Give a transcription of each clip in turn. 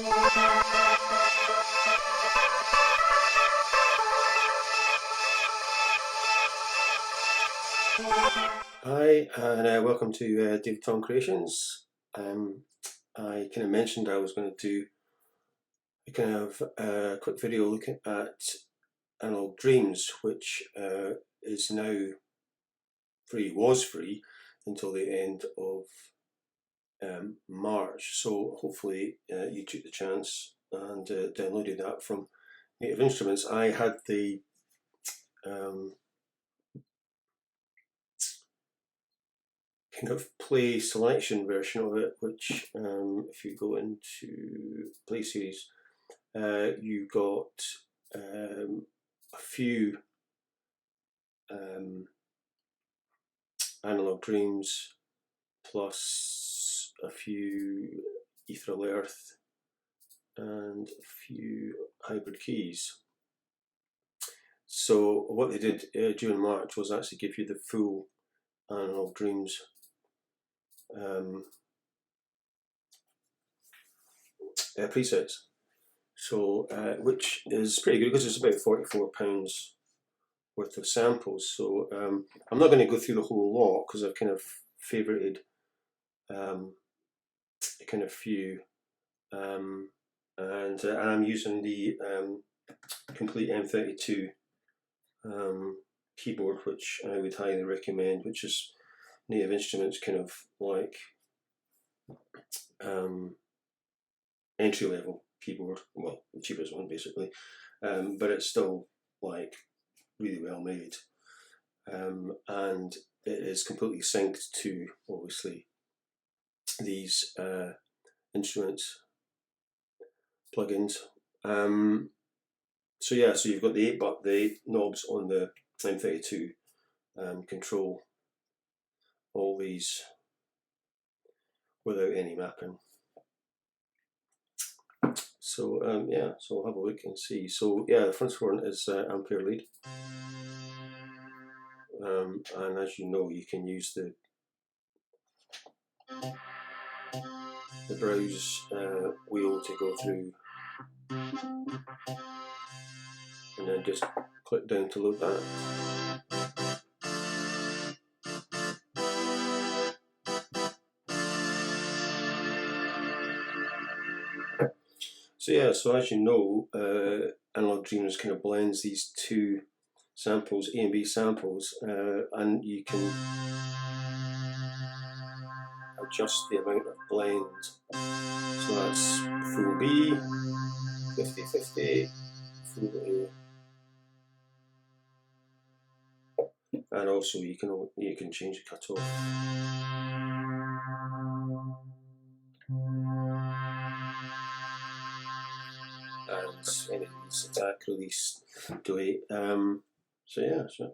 Hi, and welcome to David Thom Creations. I kind of mentioned I was going to do a kind of quick video looking at Analog Dreams, which is now free, was free until the end of March. So hopefully you took the chance and downloaded that from Native Instruments. I had the kind of play selection version of it, which if you go into play series, you got a few Analog Dreams plus a few Ethereal Earth and a few hybrid keys. So what they did during March was actually give you the full Analog Dreams presets. So which is pretty good because it's about £44 worth of samples. So I'm not going to go through the whole lot because I've kind of favorited a kind of few, and I'm using the complete M32 keyboard, which I would highly recommend, which is Native Instruments kind of like entry level keyboard, well, the cheapest one basically, but it's still like really well made, and it is completely synced to obviously these instruments plugins. So yeah, so you've got the 8 knobs on the M32 control all these without any mapping. So yeah, so we'll have a look and see. So yeah, the first one is ampere lead, and as you know, you can use the browse wheel to go through, and then just click down to load that. So yeah, so as you know, Analog Dreams kind of blends these two samples, A and B samples, and you can adjust the amount of blend. So that's full B, 50-50, full A, and also you can change the cutoff. And any of these attack, release, delete. So yeah, so.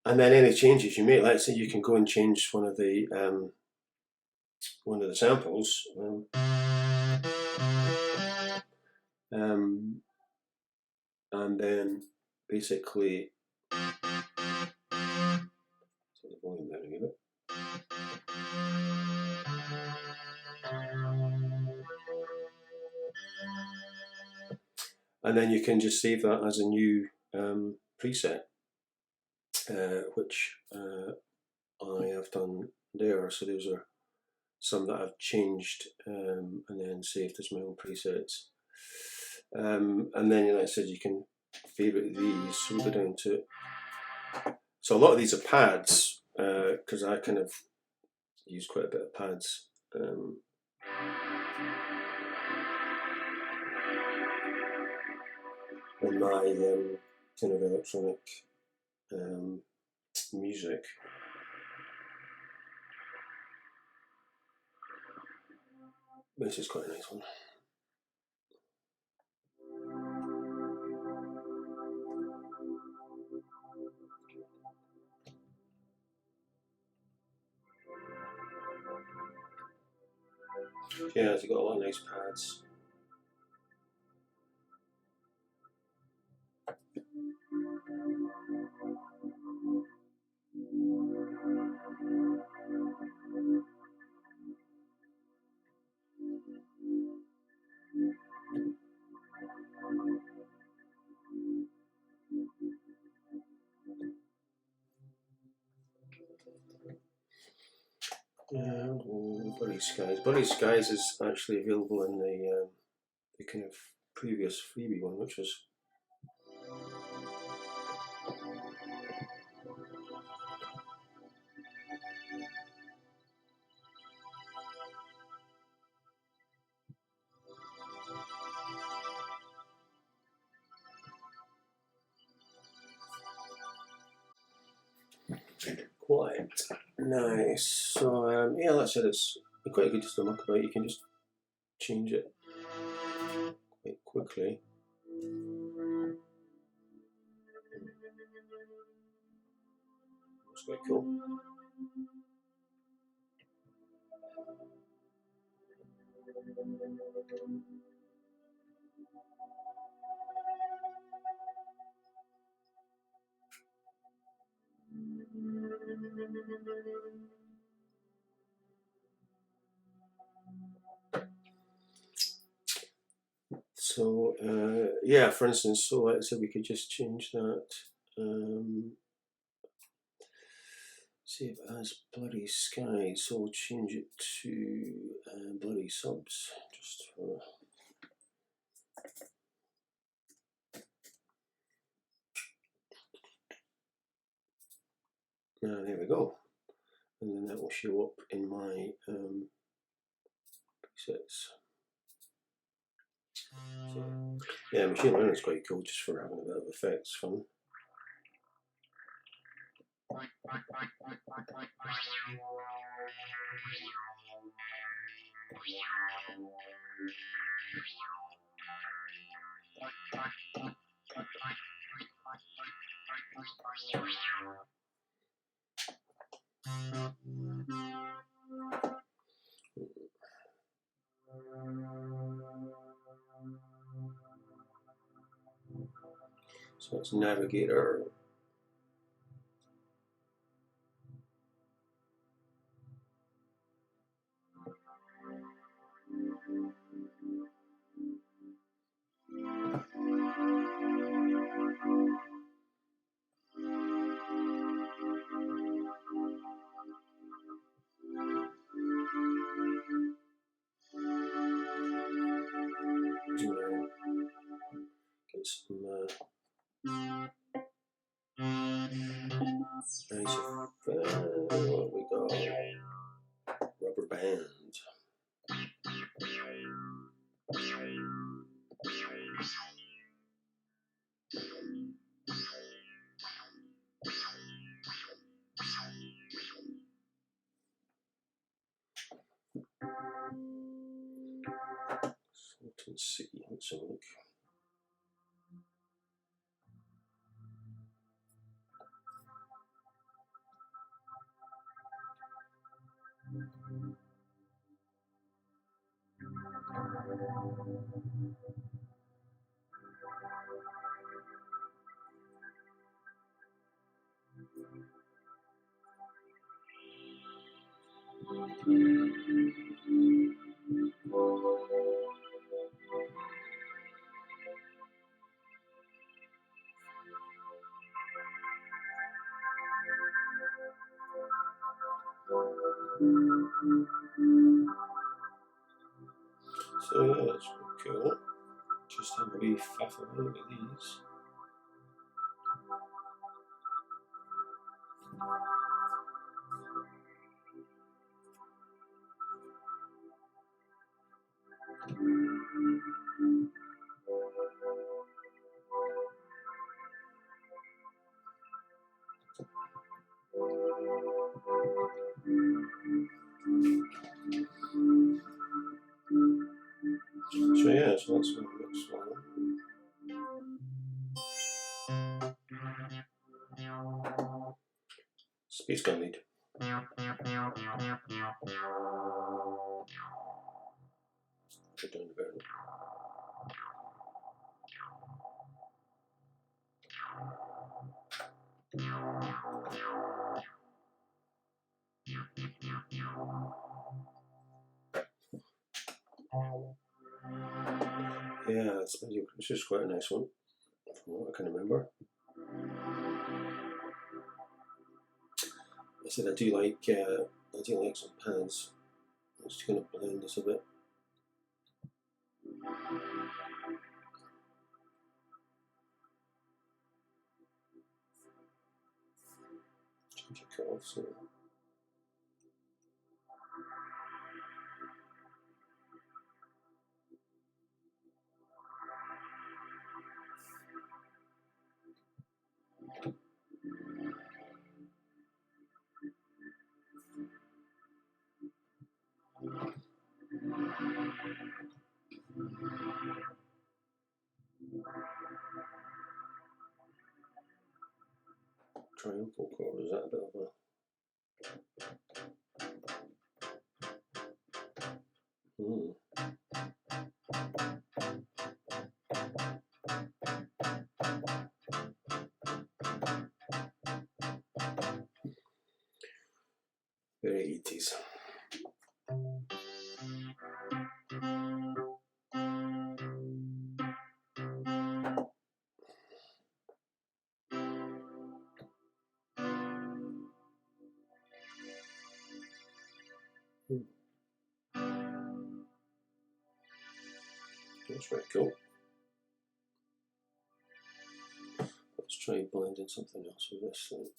And then any changes you make, let's say you can go and change one of the samples, and then basically turn the volume down a bit. And then you can just save that as a new preset, which I have done there. So those are some that I've changed and then saved as my own presets. And then, like I said, you can favorite these. So we'll go down to. So a lot of these are pads because I kind of use quite a bit of pads. In my kind of electronic music. This is quite a nice one. Yeah, it's got a lot of nice pads. Oh, Bloody Skies. Bloody Skies is actually available in the kind of previous freebie one, which was quite nice. So yeah, that's it. It's quite good just to muck about. You can just change it quite quickly. It's quite cool. So yeah, for instance, so like I said, we could just change that. See if it has Bloody Skies, so we'll change it to Bloody Subs. Just for there we go, and then that will show up in my presets. So, yeah, machine learning is quite cool just for having a bit of effects fun. So it's Navigator. Get some nice what we got? Rubber band. Let's see. Let's have a look. So yeah, that's pretty cool. Just have a wee faff around with these. So yeah, so that's what it looks like. Space Gun lead. Put down the barrel. Yeah, it's just quite a nice one, from what I can remember. I said I do like I do like some pads. I'm just going to blend this a bit. Change the cut off so. Triumphal chord, is that a bit of a... Very 80s. That's very cool. Let's try blending something else with this thing.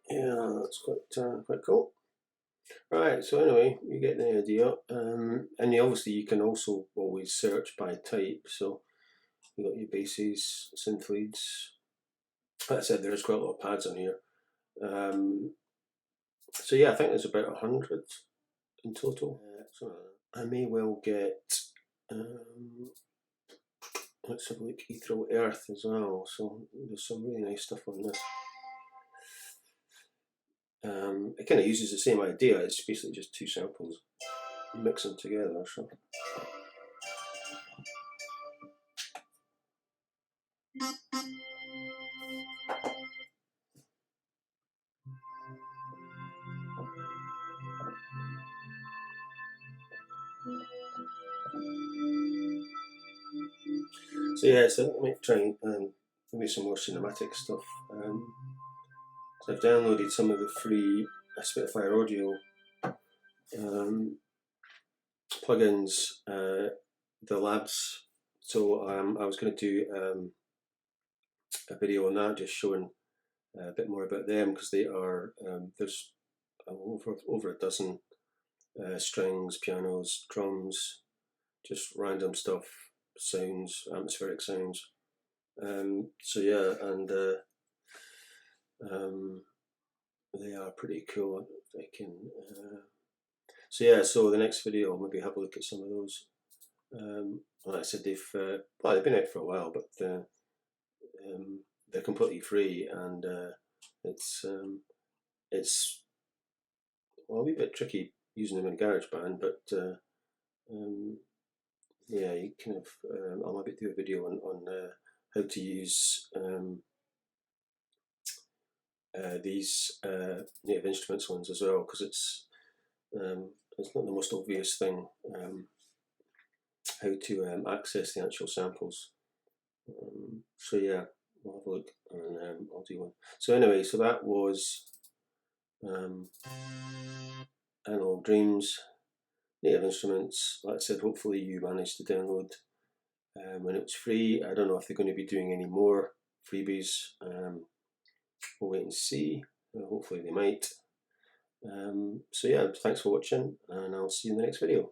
Yeah, that's quite cool. Right, so anyway, you get the idea, and obviously you can also always search by type. So you've got your basses, synth leads. Like I said, there's quite a lot of pads on here. So yeah, I think there's about 100 in total. So I may well get, let's have a look, Ethereal Earth as well. So there's some really nice stuff on this. It kind of uses the same idea. It's basically just two samples mixing together. So. So yeah, so let me try maybe some more cinematic stuff. So I've downloaded some of the free Spitfire Audio plugins, the labs. So I was going to do a video on that, just showing a bit more about them, because they are there's over a dozen strings, pianos, drums, just random stuff, sounds, atmospheric sounds. So yeah, and they are pretty cool. I can. So yeah, so the next video I'll maybe have a look at some of those. Like I said, they've been out for a while, but they're completely free, and it's well, a wee bit tricky using them in GarageBand, but yeah, you kind of I'll maybe do a video on how to use these Native Instruments ones as well, because it's not the most obvious thing how to access the actual samples. So yeah, we'll have a look, and I'll do one. So anyway, so that was Analog Dreams, Native Instruments. Like I said, hopefully you managed to download when it was free. I don't know if they're going to be doing any more freebies. We'll wait and see. Hopefully they might. So yeah, thanks for watching, and I'll see you in the next video.